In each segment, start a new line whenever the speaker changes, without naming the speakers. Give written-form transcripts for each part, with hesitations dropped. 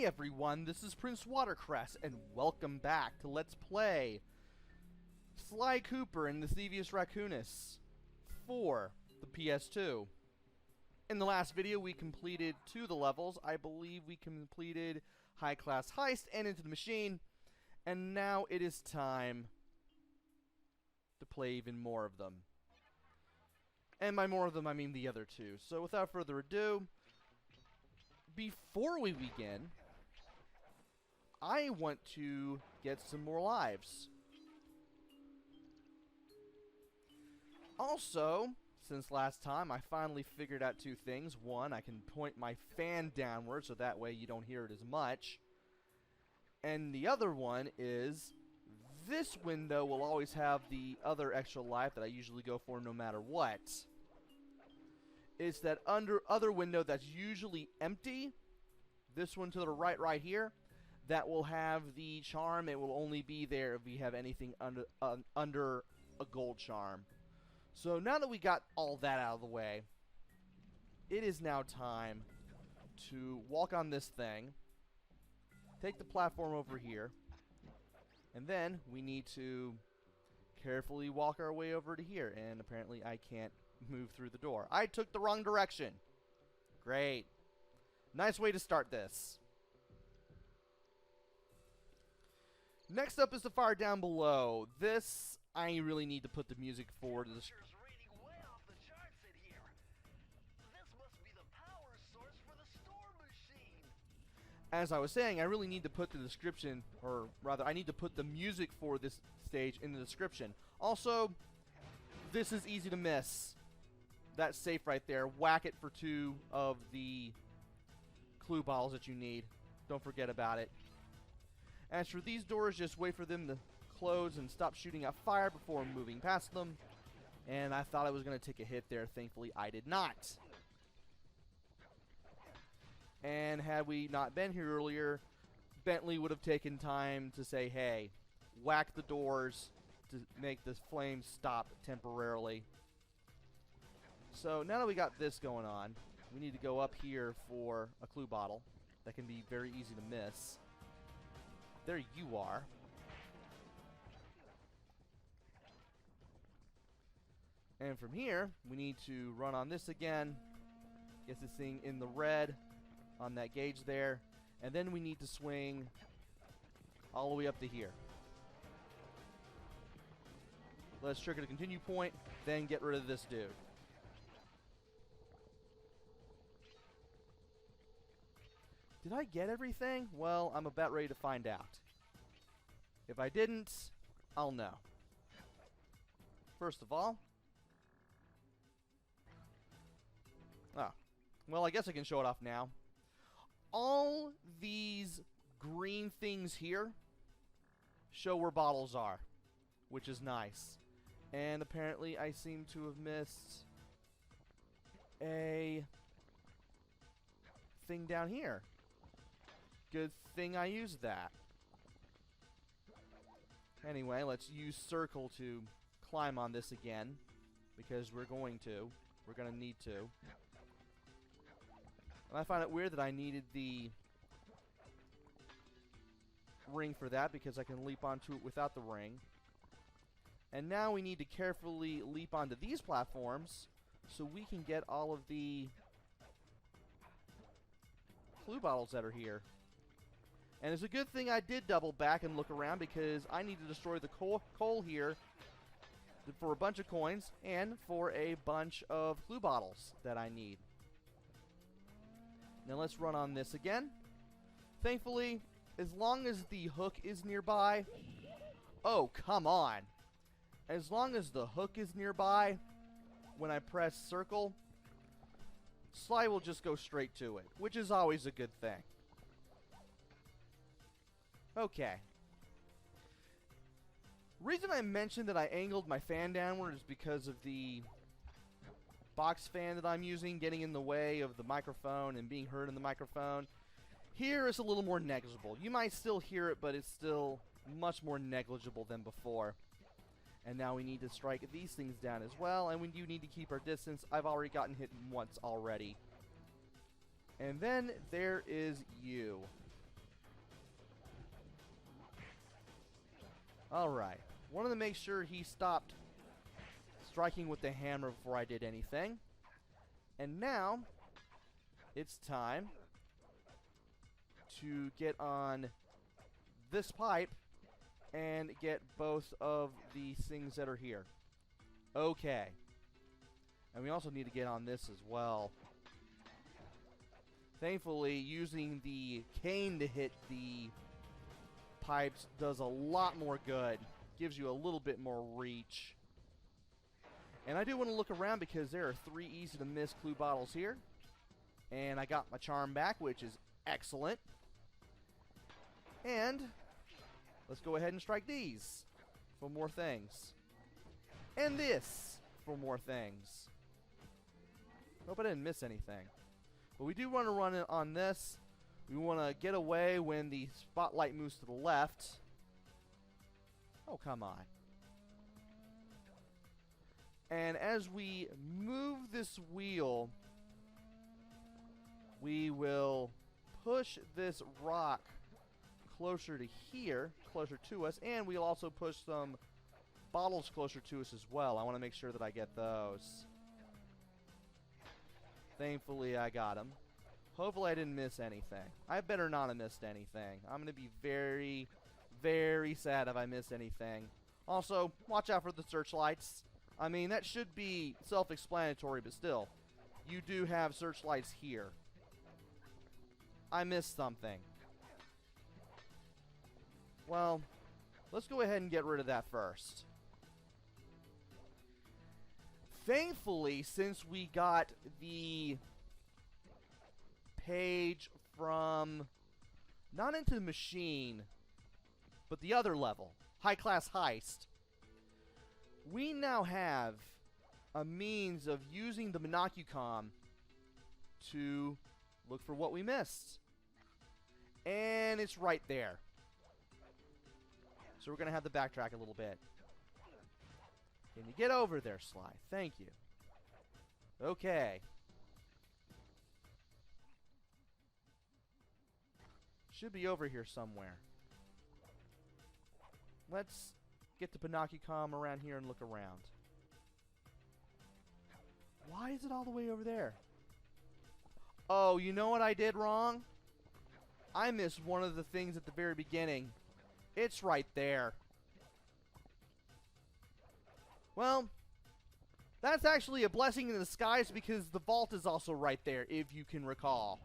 Hey everyone, this is PrinceWatercress, and welcome back to Let's Play Sly Cooper and the Thievius Raccoonus for the PS2. In the last video, we completed 2 of the levels. I believe we completed High Class Heist and Into the Machine, and now it is time to play even more of them. And by more of them, I mean the other 2. So without further ado, before we begin, I want to get some more lives. Also, since last time, I finally figured out 2 things. One, I can point my fan downward so that way you don't hear it as much. And the other one is this window will always have the other extra life that I usually go for no matter what. It's that other window that's usually empty. This one to the right here, that will have the charm. It will only be there if we have anything under a gold charm. So now that we got all that out of the way, it is now time to walk on this thing, take the platform over here, and then we need to carefully walk our way over to here. And apparently I can't move through the door. I took the wrong direction. Great. Nice way to start this. Next up is the fire down below. This, I really need to put the music for. As I was saying, I really need to put the description, or rather, I need to put the music for this stage in the description. Also, this is easy to miss. That's safe right there. Whack it for 2 of the clue bottles that you need. Don't forget about it. As for these doors, just wait for them to close and stop shooting out fire before moving past them. And I thought I was going to take a hit there. Thankfully, I did not. And had we not been here earlier, Bentley would have taken time to say, hey, whack the doors to make the flames stop temporarily. So now that we got this going on, we need to go up here for a clue bottle that can be very easy to miss. There you are. And from here, we need to run on this again. Get this thing in the red on that gauge there. And then we need to swing all the way up to here. Let's trigger the continue point, then get rid of this dude. Did I get everything? Well, I'm about ready to find out. If I didn't, I'll know. First of all... oh. Well, I guess I can show it off now. All these green things here show where bottles are, which is nice. And apparently I seem to have missed a thing down here. Good thing I used that. Anyway, let's use circle to climb on this again, because we're going to. We're going to need to. And I find it weird that I needed the ring for that, because I can leap onto it without the ring. And now we need to carefully leap onto these platforms so we can get all of the clue bottles that are here. And it's a good thing I did double back and look around, because I need to destroy the coal here for a bunch of coins and for a bunch of clue bottles that I need. Now let's run on this again. Thankfully, as long as the hook is nearby... oh, come on! As long as the hook is nearby, when I press circle, Sly will just go straight to it, which is always a good thing. Okay. Reason I mentioned that I angled my fan downward is because of the box fan that I'm using getting in the way of the microphone and being heard in the microphone. Here it's a little more negligible. You might still hear it, but it's still much more negligible than before. And now we need to strike these things down as well, and we do need to keep our distance. I've already gotten hit once already. And then there is you. Alright. Wanted to make sure he stopped striking with the hammer before I did anything. And now, it's time to get on this pipe and get both of these things that are here. Okay. And we also need to get on this as well. Thankfully, using the cane to hit the pipes does a lot more good. Gives you a little bit more reach. And I do want to look around because there are 3 easy to miss clue bottles here. And I got my charm back, which is excellent. And let's go ahead and strike these for more things. And this for more things. Hope I didn't miss anything. But we do want to run it on this. We want to get away when the spotlight moves to the left. Oh, come on. And as we move this wheel, we will push this rock closer to here, closer to us, and we'll also push some bottles closer to us as well. I want to make sure that I get those. Thankfully, I got them. Hopefully, I didn't miss anything. I better not have missed anything. I'm going to be very, very sad if I miss anything. Also, watch out for the searchlights. I mean, that should be self-explanatory, but still, you do have searchlights here. I missed something. Well, let's go ahead and get rid of that first. Thankfully, since we got the page from, not into the machine, but the other level, High Class Heist, we now have a means of using the Monocucom to look for what we missed. And it's right there. So we're going to have to backtrack a little bit. Can you get over there, Sly? Thank you. Okay. Should be over here somewhere. Let's get the Monocucom around here and look around. Why is it all the way over there? Oh, you know what I did wrong? I missed one of the things at the very beginning. It's right there. Well, that's actually a blessing in disguise because the vault is also right there, if you can recall.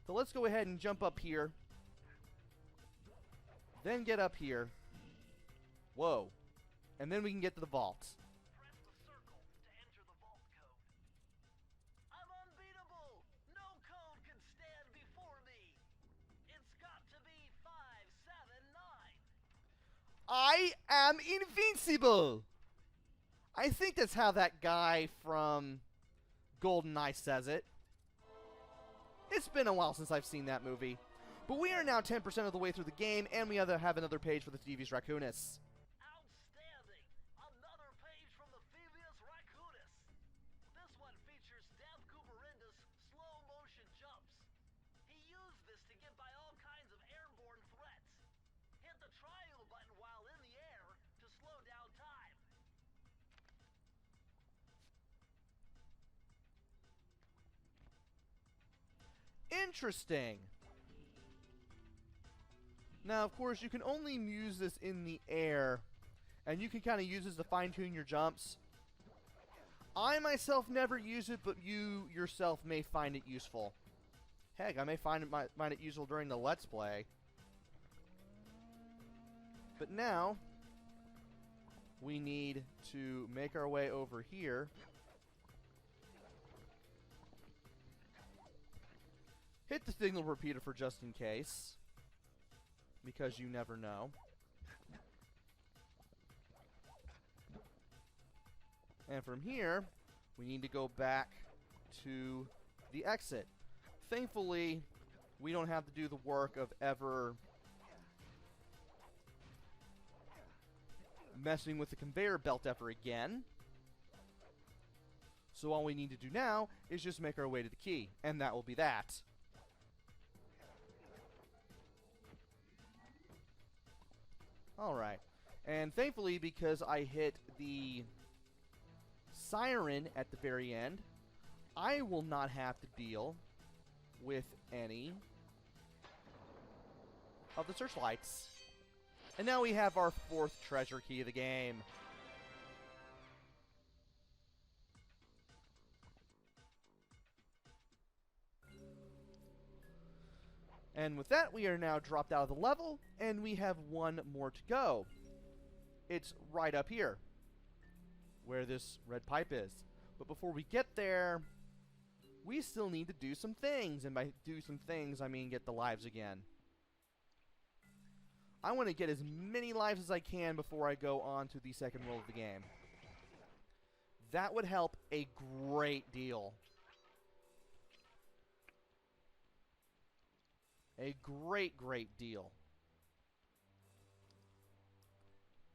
So let's go ahead and jump up here. Then get up here. Whoa. And then we can get to the vault.
Press the circle to enter the vault code. I'm unbeatable! No code can stand before me! It's got to be 579!
I am invincible! I think that's how that guy from GoldenEye says it. It's been a while since I've seen that movie. But we are now 10% of the way through the game, and we have another page for the Thievius Raccoonus.
Outstanding! Another page from the Thievius Raccoonus! This one features Dev Cooperenda's slow-motion jumps. He used this to get by all kinds of airborne threats. Hit the triangle button while in the air to slow down time.
Interesting. Now, of course, you can only use this in the air, and you can kind of use this to fine-tune your jumps. I myself never use it, but you yourself may find it useful. Heck, I may find it useful during the Let's Play. But now, we need to make our way over here. Hit the signal repeater for just in case. Because you never know. And from here, we need to go back to the exit. Thankfully, we don't have to do the work of ever messing with the conveyor belt ever again. So all we need to do now is just make our way to the key. And that will be that. Alright. And thankfully, because I hit the siren at the very end, I will not have to deal with any of the searchlights. And now we have our 4th treasure key of the game. And with that, we are now dropped out of the level, and we have one more to go. It's right up here, where this red pipe is. But before we get there, we still need to do some things. And by do some things, I mean get the lives again. I want to get as many lives as I can before I go on to the second world of the game. That would help a great deal. A great, great deal.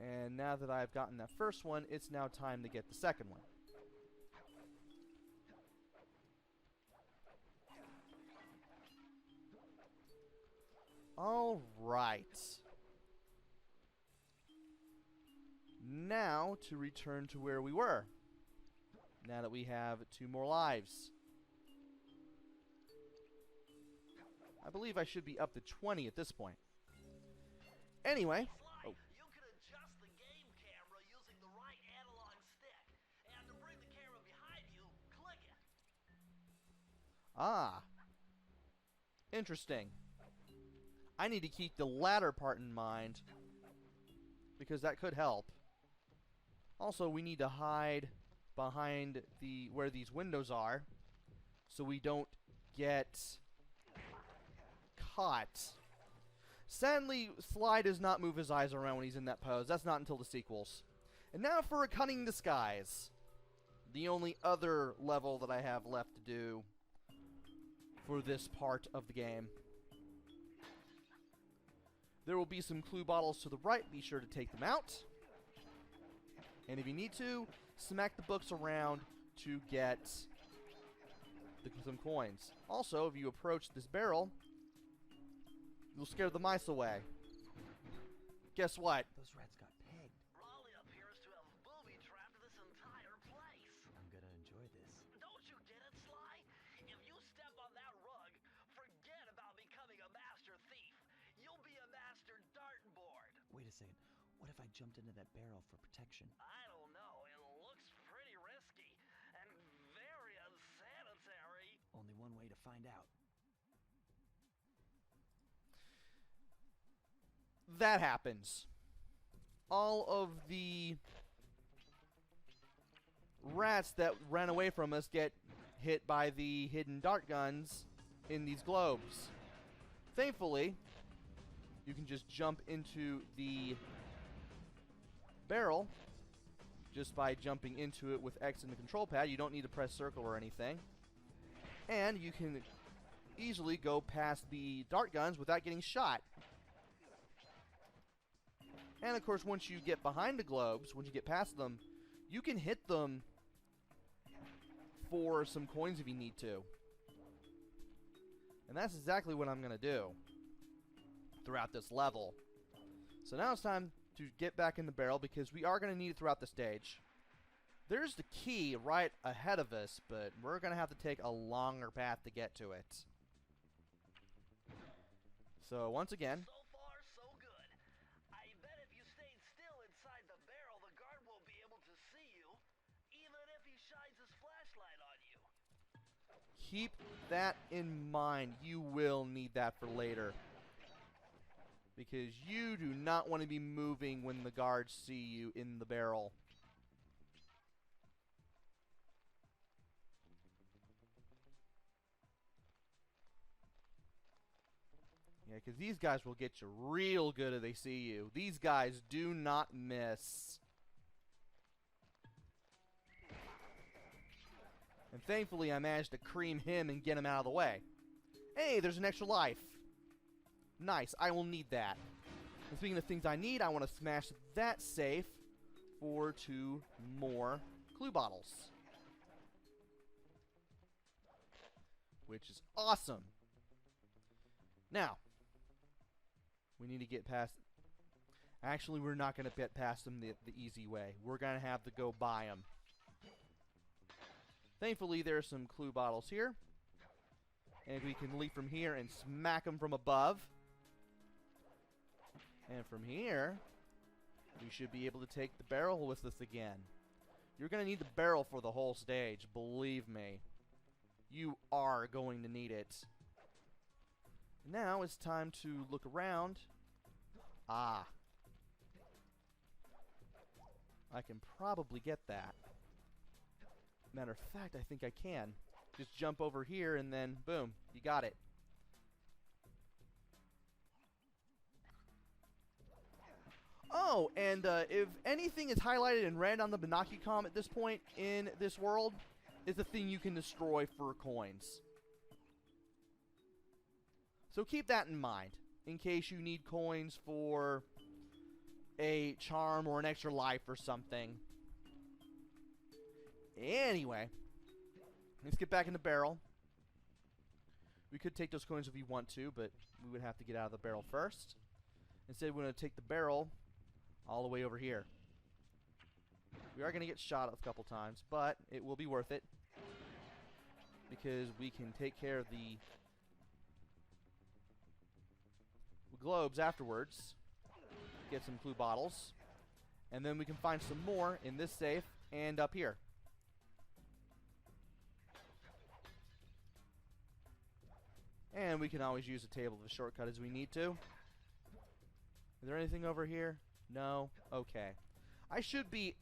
And now that I've gotten that first one, it's now time to get the second one. All right. Now to return to where we were. Now that we have 2 more lives. I believe I should be up to 20 at this point. Anyway.
Sly, you can adjust the game camera using the right analog stick. And to bring the camera behind you, click it.
Ah. Interesting. I need to keep the latter part in mind, because that could help. Also, we need to hide behind where these windows are, so we don't get caught. Sadly, Sly does not move his eyes around when he's in that pose. That's not until the sequels. And now for a Cunning Disguise. The only other level that I have left to do for this part of the game. There will be some clue bottles to the right. Be sure to take them out. And if you need to, smack the books around to get some coins. Also, if you approach this barrel, you'll scare the mice away. Guess what?
Those rats got pegged.
Raleigh appears to have booby-trapped this entire place.
I'm gonna enjoy this.
Don't you get it, Sly? If you step on that rug, forget about becoming a master thief. You'll be a master dartboard.
Wait a second. What if I jumped into that barrel for protection?
I don't know. It looks pretty risky and very unsanitary.
Only one way to find out.
That happens. All of the rats that ran away from us get hit by the hidden dart guns in these globes. Thankfully, you can just jump into the barrel just by jumping into it with X in the control pad. You don't need to press circle or anything. And you can easily go past the dart guns without getting shot. And of course, once you get behind the globes, once you get past them, you can hit them for some coins if you need to. And that's exactly what I'm going to do throughout this level. So now it's time to get back in the barrel, because we are going to need it throughout the stage. There's the key right ahead of us, but we're going to have to take a longer path to get to it. So once again,
So far, so good. I bet if you stayed still inside the barrel, the guard won't be able to see you, even if he shines his flashlight on you.
keep that in mind. You will need that for later, because you do not want to be moving when the guards see you in the barrel. Yeah, because these guys will get you real good if they see you. These guys do not miss. And thankfully, I managed to cream him and get him out of the way. Hey, there's an extra life. Nice, I will need that. And speaking of things I need, I want to smash that safe for 2 more clue bottles. Which is awesome. Now, we need to get past... Actually, we're not going to get past them the easy way. We're going to have to go buy them. Thankfully, there are some clue bottles here. And we can leap from here and smack them from above. And from here, we should be able to take the barrel with us again. You're going to need the barrel for the whole stage, believe me. You are going to need it. Now it's time to look around. Ah. I can probably get that. Matter of fact, I think I can. Just jump over here and then, boom, you got it. Oh, and if anything is highlighted in red on the Binocucom at this point in this world, is the thing you can destroy for coins. So keep that in mind, in case you need coins for a charm or an extra life or something. Anyway, let's get back in the barrel. We could take those coins if we want to, but we would have to get out of the barrel first. Instead, we're going to take the barrel all the way over here. We are going to get shot a couple times, but it will be worth it, because we can take care of the globes afterwards, get some clue bottles, and then we can find some more in this safe and up here. And we can always use a table of a shortcut as we need to. Is there anything over here? No? Okay. I should be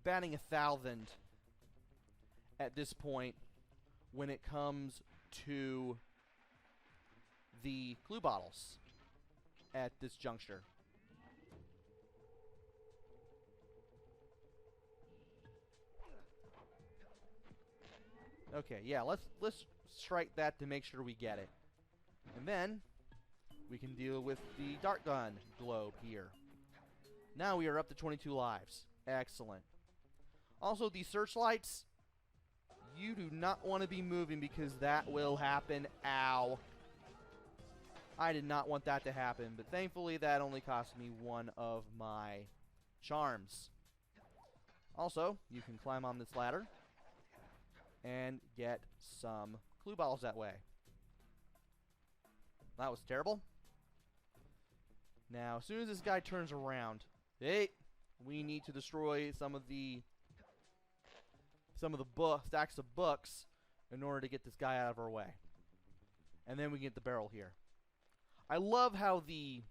batting 1,000 at this point when it comes to the clue bottles at this juncture. Okay, yeah, let's strike that to make sure we get it. And then we can deal with the dart gun globe here. Now we are up to 22 lives. Excellent. Also, these searchlights, you do not want to be moving because that will happen. Ow. I did not want that to happen, but thankfully that only cost me one of my charms. Also, you can climb on this ladder and get some clue bottles that way. That was terrible. Now, as soon as this guy turns around, hey, we need to destroy some of the stacks of books in order to get this guy out of our way. And then we get the barrel here. I love how the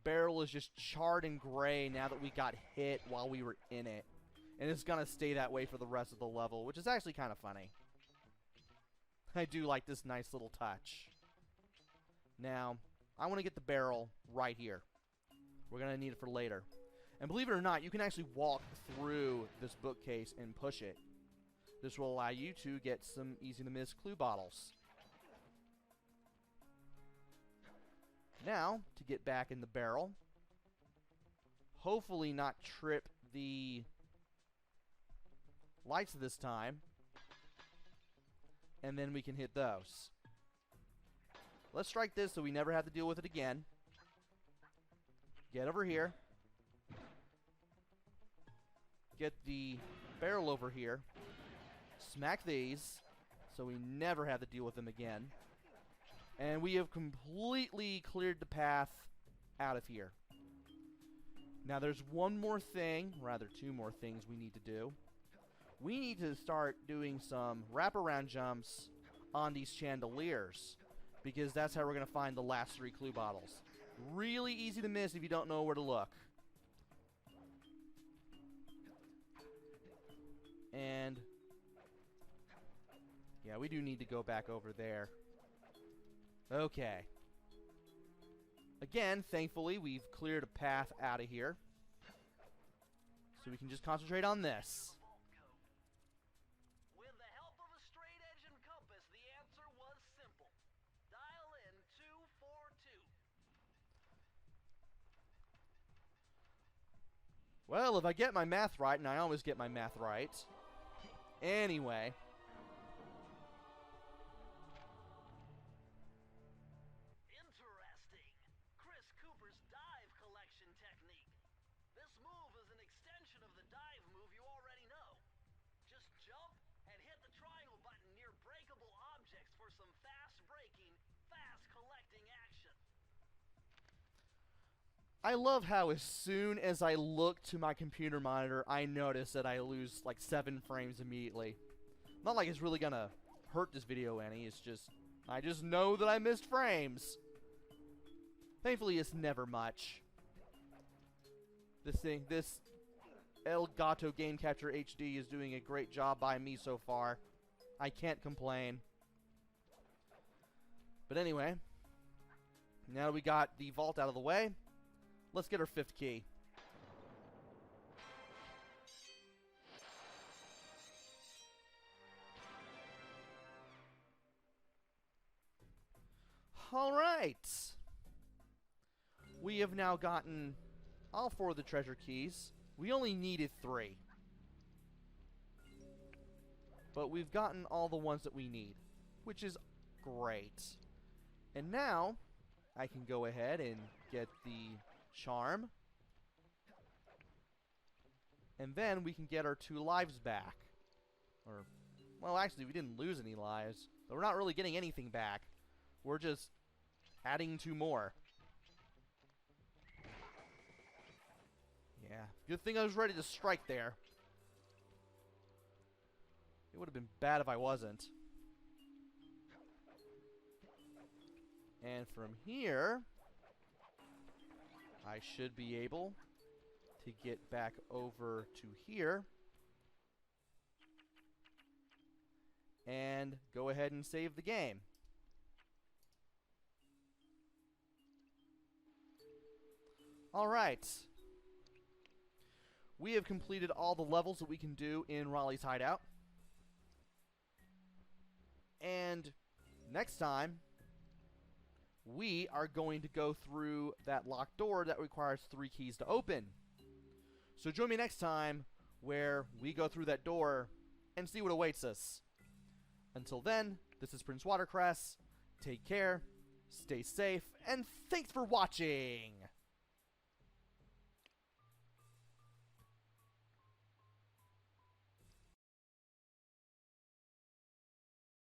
barrel is just charred and gray now that we got hit while we were in it. And it's going to stay that way for the rest of the level, which is actually kind of funny. I do like this nice little touch. Now, I want to get the barrel right here. We're going to need it for later. And believe it or not, you can actually walk through this bookcase and push it. This will allow you to get some easy-to-miss clue bottles. Now, to get back in the barrel, hopefully not trip the lights this time, and then we can hit those. Let's strike this so we never have to deal with it again. Get over here. Get the barrel over here. Smack these so we never have to deal with them again. And we have completely cleared the path out of here. Now there's one more thing, rather two more things we need to do. We need to start doing some wraparound jumps on these chandeliers, because that's how we're going to find the last 3 clue bottles. Really easy to miss if you don't know where to look. And yeah, we do need to go back over there. Okay. Again, thankfully, we've cleared a path out of here, so we can just concentrate on this.
With the help of a straight edge and compass, the answer was simple. Dial in 242.
Well, if I get my math right, and I always get my math right. Anyway.
Interesting. Chris Cooper
I love how as soon as I look to my computer monitor, I notice that I lose like 7 frames immediately. Not like it's really gonna hurt this video any, it's just, I just know that I missed frames. Thankfully, it's never much. This Elgato Game Capture HD is doing a great job by me so far. I can't complain. But anyway, now that we got the vault out of the way, let's get our 5th key. Alright. We have now gotten all 4 of the treasure keys. We only needed 3. But we've gotten all the ones that we need, which is great. And now, I can go ahead and get the charm. And then we can get our 2 lives back. Or, well, actually, we didn't lose any lives. But we're not really getting anything back. We're just adding 2 more. Yeah, good thing I was ready to strike there. It would have been bad if I wasn't. And from here, I should be able to get back over to here and go ahead and save the game. Alright. We have completed all the levels that we can do in Raleigh's hideout. And next time, we are going to go through that locked door that requires 3 keys to open. So join me next time where we go through that door and see what awaits us. Until then, this is PrinceWatercress. Take care, stay safe, and thanks for watching!